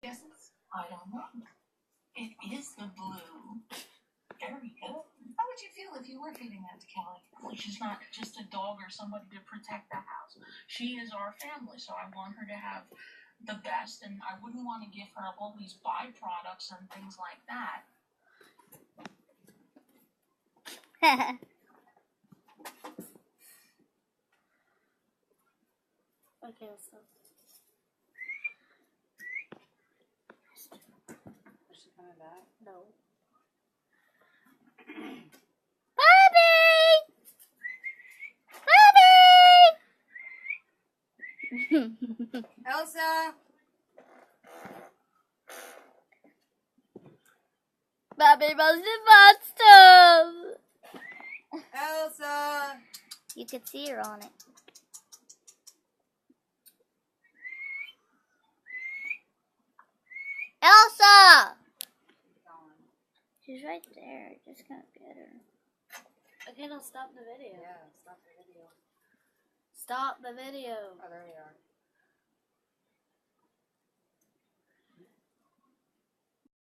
Guesses? I don't know. It is the blue. Very good. How would you feel if you were feeding that to Kelly? Well, she's not just a dog or somebody to protect the house. She is our family, so I want her to have the best, and I wouldn't want to give her all these byproducts and things like that. Okay, so. Is she coming back? No. Bobby! Bobby! Elsa! Bobby must have monster! Elsa! You could see her on it. Elsa! She's right there. Just gonna get her. Okay, now stop the video. Yeah, stop the video. Stop the video. Oh, there we are.